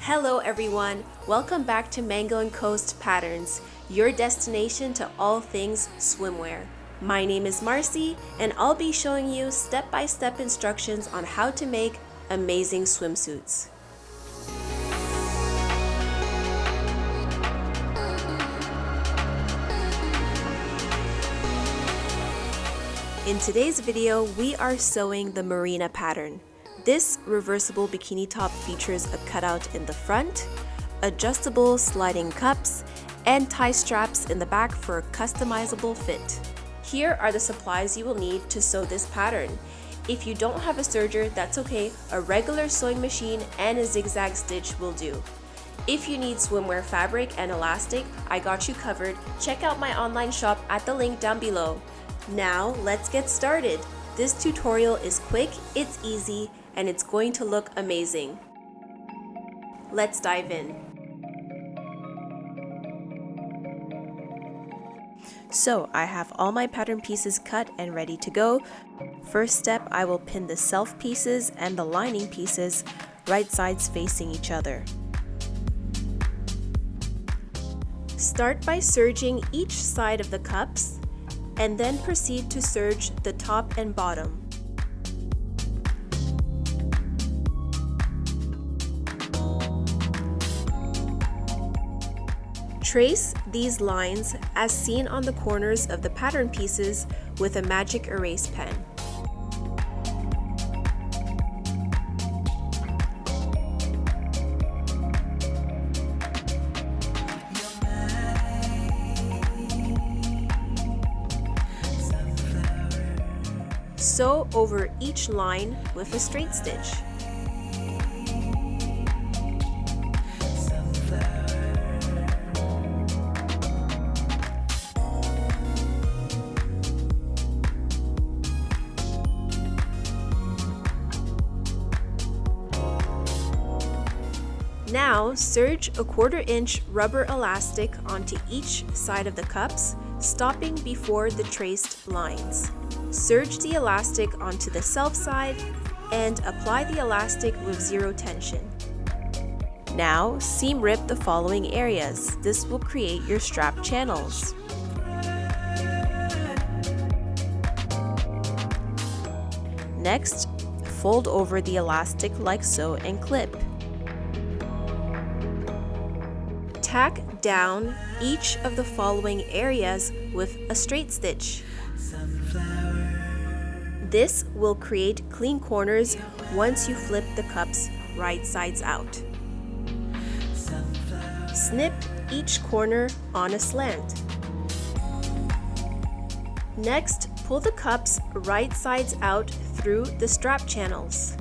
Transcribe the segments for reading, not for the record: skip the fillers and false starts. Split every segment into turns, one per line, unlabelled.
Hello everyone, welcome back to Mango & Coast Patterns, your destination to all things swimwear. My name is Marcy and I'll be showing you step-by-step instructions on how to make amazing swimsuits. In today's video, we are sewing the Marina pattern. This reversible bikini top features a cutout in the front, adjustable sliding cups, and tie straps in the back for a customizable fit. Here are the supplies you will need to sew this pattern. If you don't have a serger, that's okay, a regular sewing machine and a zigzag stitch will do. If you need swimwear fabric and elastic, I got you covered. Check out my online shop at the link down below. Now let's get started. This tutorial is quick, it's easy, and it's going to look amazing. Let's dive in. So I have all my pattern pieces cut and ready to go. First step, I will pin the self pieces and the lining pieces right sides facing each other. Start by serging each side of the cups and then proceed to serge the top and bottom. Trace these lines as seen on the corners of the pattern pieces with a magic erase pen. Sew over each line with a straight stitch. Now, serge a 1/4 inch rubber elastic onto each side of the cups, stopping before the traced lines. Serge the elastic onto the self side and apply the elastic with zero tension. Now, seam rip the following areas. This will create your strap channels. Next, fold over the elastic like so and clip. Tack down each of the following areas with a straight stitch. This will create clean corners once you flip the cups right sides out. Snip each corner on a slant. Next, pull the cups right sides out through the strap channels.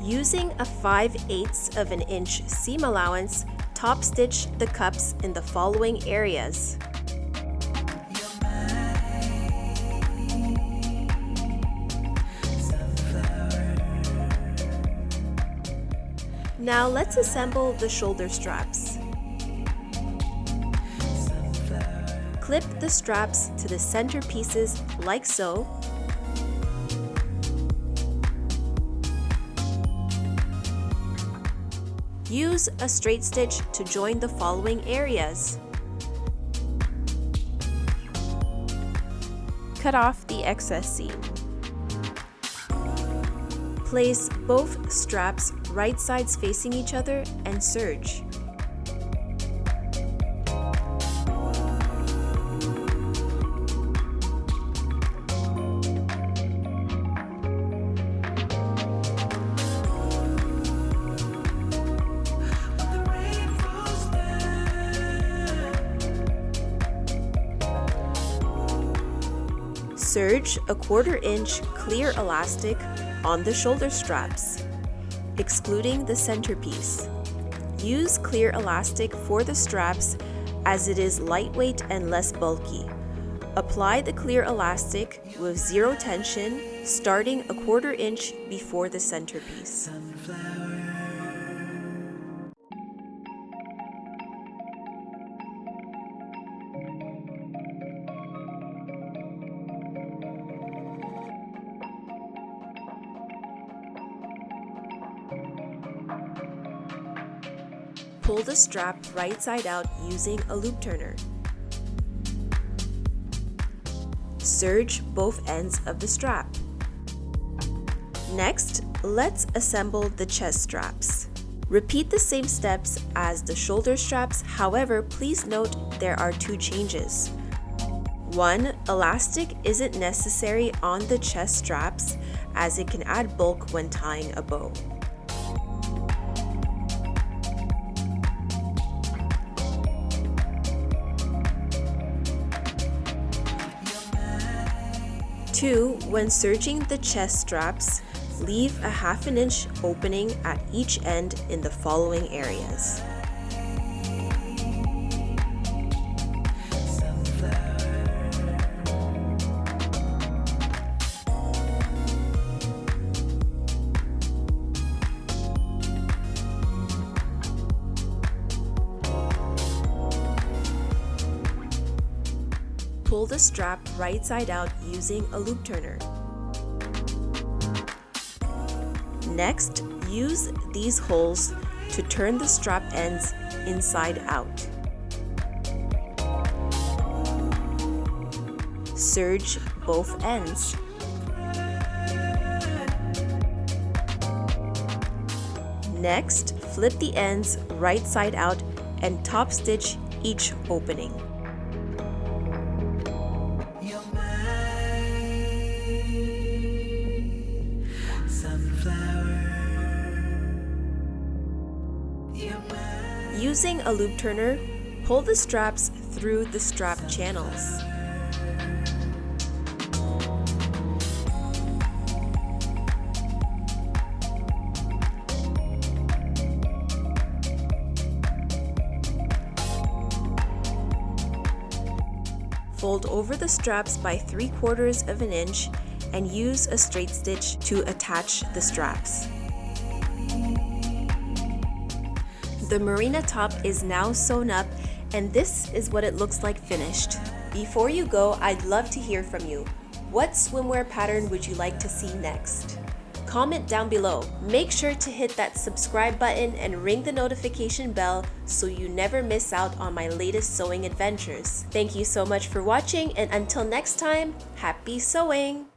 Using a 5/8 of an inch seam allowance, top stitch the cups in the following areas. Now let's assemble the shoulder straps. Clip the straps to the center pieces like so. Use a straight stitch to join the following areas. Cut off the excess seam. Place both straps right sides facing each other and serge. Serge a 1/4 inch clear elastic on the shoulder straps, excluding the centerpiece. Use clear elastic for the straps as it is lightweight and less bulky. Apply the clear elastic with zero tension, starting a 1/4 inch before the centerpiece. Pull the strap right side out using a loop turner. Serge both ends of the strap. Next, let's assemble the chest straps. Repeat the same steps as the shoulder straps, however, please note there are two changes. One, elastic isn't necessary on the chest straps as it can add bulk when tying a bow. Two, when serging the chest straps, leave a 1/2 inch opening at each end in the following areas. Pull the strap right side out using a loop turner. Next, use these holes to turn the strap ends inside out. Serge both ends. Next, flip the ends right side out and top stitch each opening. Using a loop turner, pull the straps through the strap channels. Fold over the straps by 3/4 of an inch and use a straight stitch to attach the straps. The Marina top is now sewn up, and this is what it looks like finished. Before you go, I'd love to hear from you. What swimwear pattern would you like to see next? Comment down below. Make sure to hit that subscribe button and ring the notification bell so you never miss out on my latest sewing adventures. Thank you so much for watching, and until next time, happy sewing!